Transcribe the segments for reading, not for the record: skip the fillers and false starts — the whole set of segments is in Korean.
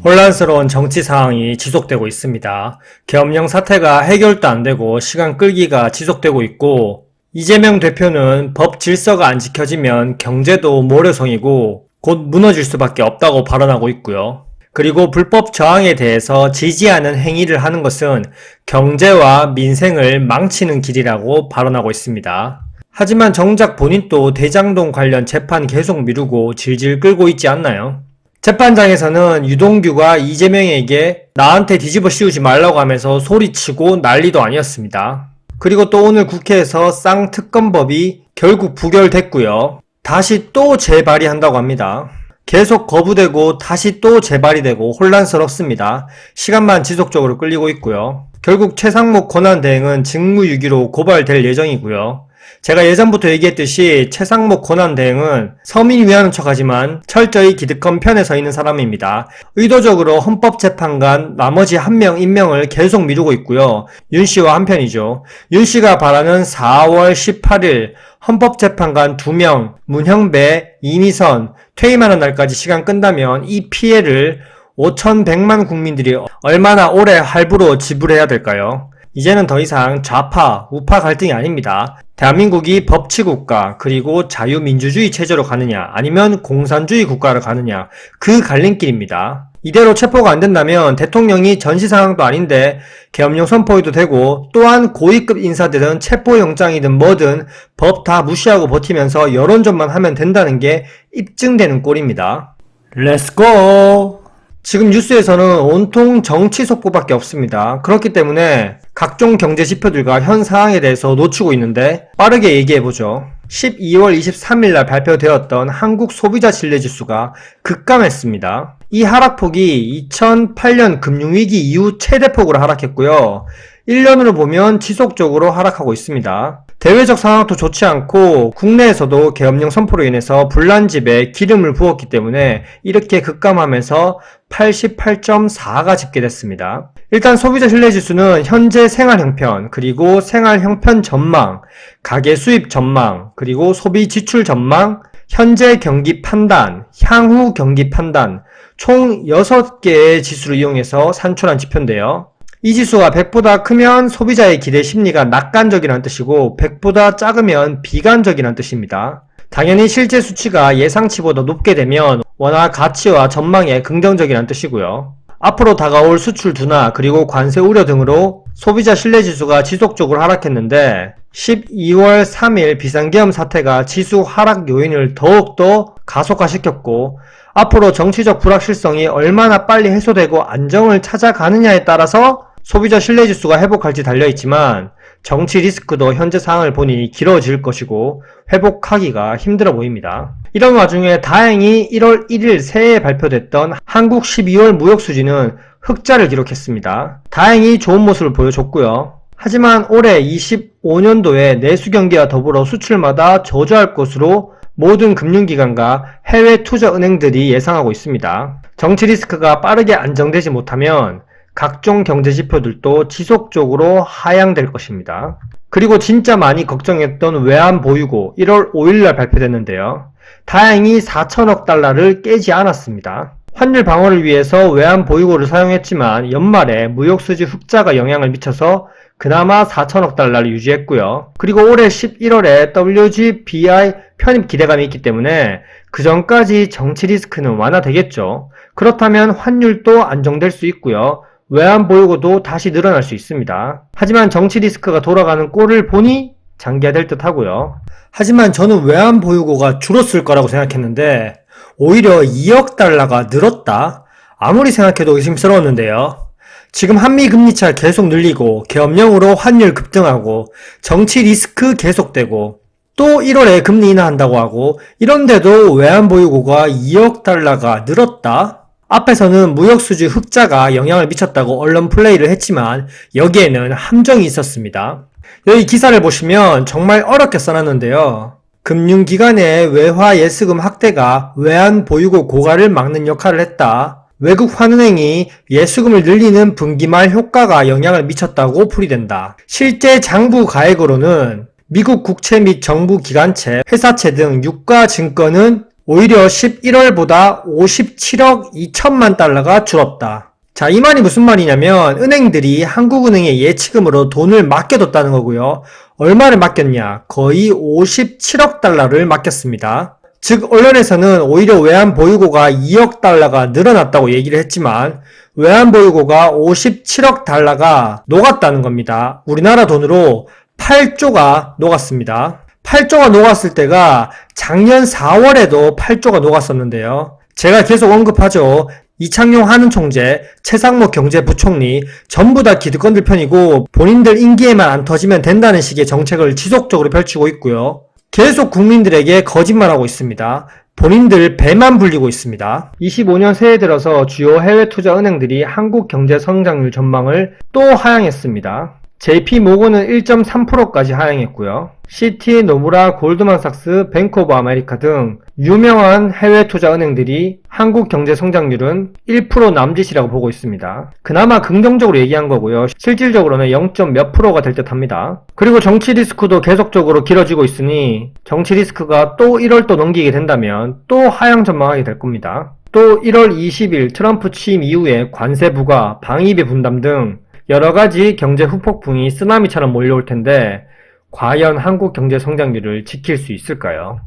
혼란스러운 정치 상황이 지속되고 있습니다. 계엄령 사태가 해결도 안 되고 시간 끌기가 지속되고 있고, 이재명 대표는 법 질서가 안 지켜지면 경제도 모래성이고 곧 무너질 수밖에 없다고 발언하고 있고요. 그리고 불법 저항에 대해서 지지하는 행위를 하는 것은 경제와 민생을 망치는 길이라고 발언하고 있습니다. 하지만 정작 본인도 대장동 관련 재판 계속 미루고 질질 끌고 있지 않나요? 재판장에서는 유동규가 이재명에게 나한테 뒤집어 씌우지 말라고 하면서 소리치고 난리도 아니었습니다. 그리고 또 오늘 국회에서 쌍특검법이 결국 부결됐고요. 다시 또 재발의한다고 합니다. 계속 거부되고 다시 또 재발이 되고 혼란스럽습니다. 시간만 지속적으로 끌리고 있고요. 결국 최상목 권한대행은 직무유기로 고발될 예정이고요. 제가 예전부터 얘기했듯이 최상목 권한대행은 서민 위하는 척하지만 철저히 기득권 편에 서 있는 사람입니다. 의도적으로 헌법재판관 나머지 한 명 임명을 계속 미루고 있고요. 윤씨와 한편이죠. 윤씨가 바라는 4월 18일 헌법재판관 2명, 문형배, 이미선 퇴임하는 날까지 시간 끈다면 이 피해를 5,100만 국민들이 얼마나 오래 할부로 지불해야 될까요? 이제는 더 이상 좌파, 우파 갈등이 아닙니다. 대한민국이 법치국가 그리고 자유민주주의 체제로 가느냐 아니면 공산주의 국가로 가느냐 그 갈림길입니다. 이대로 체포가 안 된다면 대통령이 전시 상황도 아닌데 계엄령 선포해도 되고 또한 고위급 인사들은 체포영장이든 뭐든 법 다 무시하고 버티면서 여론전만 하면 된다는 게 입증되는 꼴입니다. 렛츠고! 지금 뉴스에서는 온통 정치 속보밖에 없습니다. 그렇기 때문에 각종 경제 지표들과 현 상황에 대해서 놓치고 있는데 빠르게 얘기해보죠. 12월 23일 날 발표되었던 한국 소비자 신뢰지수가 급감했습니다. 이 하락폭이 2008년 금융위기 이후 최대폭으로 하락했고요. 1년으로 보면 지속적으로 하락하고 있습니다. 대외적 상황도 좋지 않고 국내에서도 계엄령 선포로 인해서 불난집에 기름을 부었기 때문에 이렇게 급감하면서 88.4가 집계됐습니다. 일단 소비자 신뢰지수는 현재 생활 형편, 그리고 생활 형편 전망, 가계 수입 전망, 그리고 소비 지출 전망, 현재 경기 판단, 향후 경기 판단, 총 6개의 지수를 이용해서 산출한 지표인데요. 이 지수가 100보다 크면 소비자의 기대 심리가 낙관적이라는 뜻이고 100보다 작으면 비관적이라는 뜻입니다. 당연히 실제 수치가 예상치보다 높게 되면 원화 가치와 전망에 긍정적이라는 뜻이고요. 앞으로 다가올 수출 둔화 그리고 관세 우려 등으로 소비자 신뢰지수가 지속적으로 하락했는데 12월 3일 비상계엄 사태가 지수 하락 요인을 더욱더 가속화시켰고 앞으로 정치적 불확실성이 얼마나 빨리 해소되고 안정을 찾아가느냐에 따라서 소비자 신뢰지수가 회복할지 달려있지만 정치 리스크도 현재 상황을 보니 길어질 것이고 회복하기가 힘들어 보입니다. 이런 와중에 다행히 1월 1일 새해에 발표됐던 한국 12월 무역수지는 흑자를 기록했습니다. 다행히 좋은 모습을 보여줬고요. 하지만 올해 25년도에 내수경기와 더불어 수출마다 저조할 것으로 모든 금융기관과 해외 투자은행들이 예상하고 있습니다. 정치 리스크가 빠르게 안정되지 못하면 각종 경제지표들도 지속적으로 하향될 것입니다. 그리고 진짜 많이 걱정했던 외환보유고 1월 5일날 발표됐는데요. 다행히 4천억 달러를 깨지 않았습니다. 환율 방어를 위해서 외환보유고를 사용했지만 연말에 무역수지 흑자가 영향을 미쳐서 그나마 4천억 달러를 유지했고요. 그리고 올해 11월에 WGBI 편입 기대감이 있기 때문에 그 전까지 정치 리스크는 완화되겠죠. 그렇다면 환율도 안정될 수 있고요. 외환보유고도 다시 늘어날 수 있습니다. 하지만 정치 리스크가 돌아가는 꼴을 보니 장기화될 듯 하고요. 하지만 저는 외환보유고가 줄었을 거라고 생각했는데 오히려 2억 달러가 늘었다? 아무리 생각해도 의심스러웠는데요. 지금 한미 금리차 계속 늘리고 계엄령으로 환율 급등하고 정치 리스크 계속되고 또 1월에 금리 인하한다고 하고 이런데도 외환보유고가 2억 달러가 늘었다? 앞에서는 무역수지 흑자가 영향을 미쳤다고 언론 플레이를 했지만 여기에는 함정이 있었습니다. 여기 기사를 보시면 정말 어렵게 써놨는데요. 금융기관의 외화 예수금 확대가 외환보유고 고갈을 막는 역할을 했다. 외국 환은행이 예수금을 늘리는 분기말 효과가 영향을 미쳤다고 풀이된다. 실제 장부 가액으로는 미국 국채 및 정부 기관채, 회사채 등 유가 증권은 오히려 11월보다 57억 2천만 달러가 줄었다. 자, 이 말이 무슨 말이냐면 은행들이 한국은행에 예치금으로 돈을 맡겨뒀다는 거고요. 얼마를 맡겼냐? 거의 57억 달러를 맡겼습니다. 즉 언론에서는 오히려 외환보유고가 2억 달러가 늘어났다고 얘기를 했지만 외환보유고가 57억 달러가 녹았다는 겁니다. 우리나라 돈으로 8조가 녹았습니다. 8조가 녹았을 때가 작년 4월에도 8조가 녹았었는데요. 제가 계속 언급하죠. 이창용 한은총재, 최상목 경제부총리 전부 다 기득권들 편이고 본인들 임기에만 안 터지면 된다는 식의 정책을 지속적으로 펼치고 있고요. 계속 국민들에게 거짓말하고 있습니다. 본인들 배만 불리고 있습니다. 25년 새해 들어서 주요 해외 투자 은행들이 한국 경제 성장률 전망을 또 하향했습니다. JP모건은 1.3%까지 하향했고요. 시티, 노무라, 골드만삭스, 뱅크 오브 아메리카 등 유명한 해외 투자 은행들이 한국 경제 성장률은 1% 남짓이라고 보고 있습니다. 그나마 긍정적으로 얘기한 거고요. 실질적으로는 0.몇 %가 될 듯 합니다. 그리고 정치 리스크도 계속적으로 길어지고 있으니 정치 리스크가 또 1월 또 넘기게 된다면 또 하향 전망하게 될 겁니다. 또 1월 20일 트럼프 취임 이후에 관세 부과, 방위비 분담 등 여러가지 경제 후폭풍이 쓰나미처럼 몰려올 텐데 과연 한국 경제 성장률을 지킬 수 있을까요?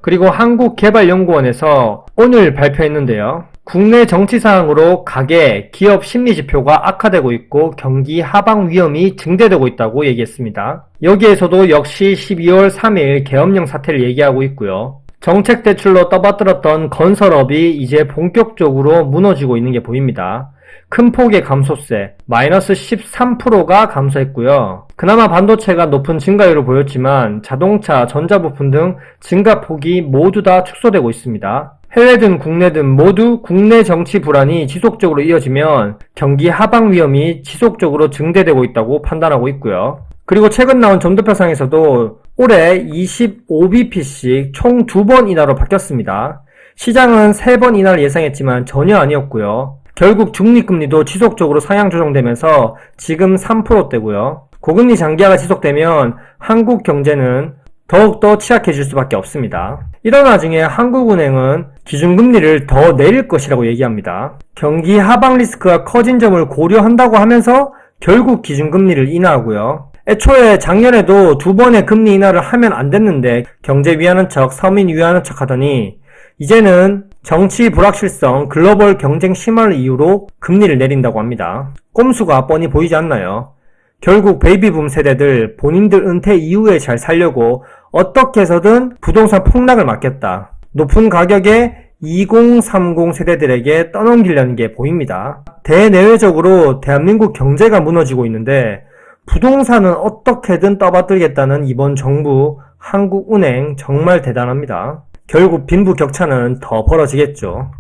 그리고 한국개발연구원에서 오늘 발표했는데요. 국내 정치 상황으로 가계, 기업 심리 지표가 악화되고 있고 경기 하방 위험이 증대되고 있다고 얘기했습니다. 여기에서도 역시 12월 3일 계엄령 사태를 얘기하고 있고요. 정책 대출로 떠받들었던 건설업이 이제 본격적으로 무너지고 있는 게 보입니다. 큰 폭의 감소세, 마이너스 13%가 감소했고요. 그나마 반도체가 높은 증가율을 보였지만 자동차, 전자부품 등 증가폭이 모두 다 축소되고 있습니다. 해외든 국내든 모두 국내 정치 불안이 지속적으로 이어지면 경기 하방 위험이 지속적으로 증대되고 있다고 판단하고 있고요. 그리고 최근 나온 점도표상에서도 올해 25bp씩 총 2번 인하로 바뀌었습니다. 시장은 3번 인하를 예상했지만 전혀 아니었고요. 결국 중립금리도 지속적으로 상향 조정되면서 지금 3%대고요. 고금리 장기화가 지속되면 한국 경제는 더욱더 취약해질 수밖에 없습니다. 이런 와중에 한국은행은 기준금리를 더 내릴 것이라고 얘기합니다. 경기 하방 리스크가 커진 점을 고려한다고 하면서 결국 기준금리를 인하하고요. 애초에 작년에도 2번의 금리 인하를 하면 안 됐는데 경제 위하는 척, 서민 위하는 척 하더니 이제는 정치 불확실성, 글로벌 경쟁 심화를 이유로 금리를 내린다고 합니다. 꼼수가 뻔히 보이지 않나요? 결국 베이비붐 세대들 본인들 은퇴 이후에 잘 살려고 어떻게 해서든 부동산 폭락을 막겠다. 높은 가격에 2030 세대들에게 떠넘기려는 게 보입니다. 대내외적으로 대한민국 경제가 무너지고 있는데 부동산은 어떻게든 떠받들겠다는 이번 정부, 한국은행 정말 대단합니다. 결국 빈부격차는 더 벌어지겠죠.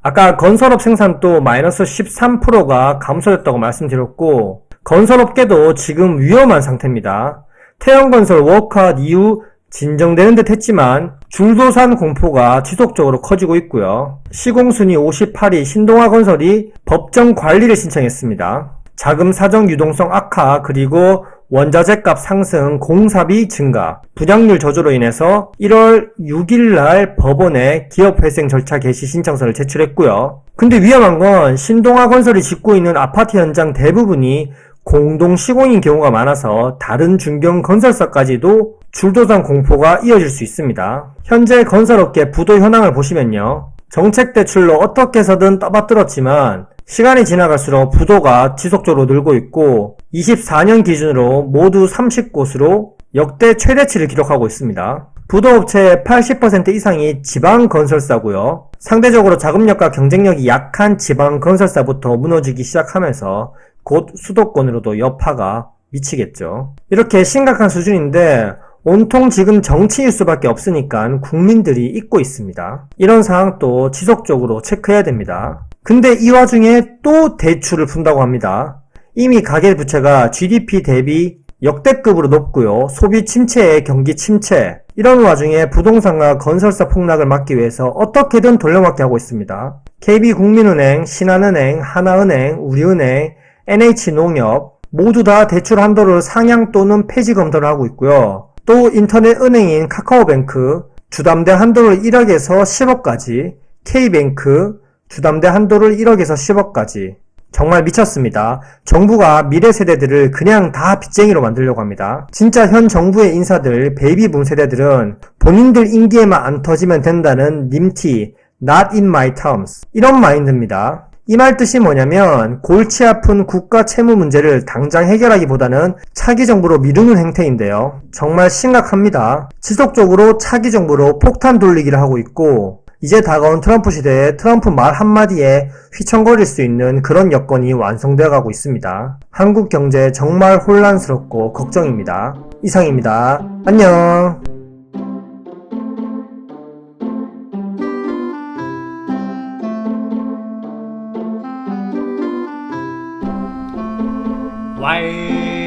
아까 건설업 생산도 마이너스 13%가 감소했다고 말씀드렸고 건설업계도 지금 위험한 상태입니다. 태영건설 워크아웃 이후 진정되는 듯 했지만 줄도산 공포가 지속적으로 커지고 있고요. 시공순위 58위 신동아건설이 법정 관리를 신청했습니다. 자금 사정 유동성 악화 그리고 원자재값 상승, 공사비 증가, 분양률 저조로 인해서 1월 6일날 법원에 기업회생 절차 개시 신청서를 제출했고요. 근데 위험한 건 신동아건설이 짓고 있는 아파트 현장 대부분이 공동 시공인 경우가 많아서 다른 중견 건설사까지도 줄도산 공포가 이어질 수 있습니다. 현재 건설업계 부도 현황을 보시면요. 정책 대출로 어떻게 해서든 떠받들었지만 시간이 지나갈수록 부도가 지속적으로 늘고 있고 24년 기준으로 모두 30곳으로 역대 최대치를 기록하고 있습니다. 부도업체의 80% 이상이 지방건설사고요. 상대적으로 자금력과 경쟁력이 약한 지방건설사부터 무너지기 시작하면서 곧 수도권으로도 여파가 미치겠죠. 이렇게 심각한 수준인데 온통 지금 정치 뉴스밖에 없으니까 국민들이 잊고 있습니다. 이런 상황도 지속적으로 체크해야 됩니다. 근데 이 와중에 또 대출을 푼다고 합니다. 이미 가계부채가 GDP 대비 역대급으로 높고요. 소비 침체에 경기 침체. 이런 와중에 부동산과 건설사 폭락을 막기 위해서 어떻게든 돌려막기 하고 있습니다. KB국민은행, 신한은행, 하나은행, 우리은행, NH농협, 모두 다 대출 한도를 상향 또는 폐지 검토를 하고 있고요. 또 인터넷 은행인 카카오뱅크 주담대 한도를 1억에서 10억까지, K뱅크 주담대 한도를 1억에서 10억까지. 정말 미쳤습니다. 정부가 미래 세대들을 그냥 다 빚쟁이로 만들려고 합니다. 진짜 현 정부의 인사들, 베이비붐 세대들은 본인들 임기에만 안 터지면 된다는 님티, not in my terms, 이런 마인드입니다. 이 말 뜻이 뭐냐면 골치 아픈 국가 채무 문제를 당장 해결하기보다는 차기 정부로 미루는 행태인데요. 정말 심각합니다. 지속적으로 차기 정부로 폭탄 돌리기를 하고 있고 이제 다가온 트럼프 시대에 트럼프 말 한마디에 휘청거릴 수 있는 그런 여건이 완성되어 가고 있습니다. 한국 경제 정말 혼란스럽고 걱정입니다. 이상입니다. 안녕. Why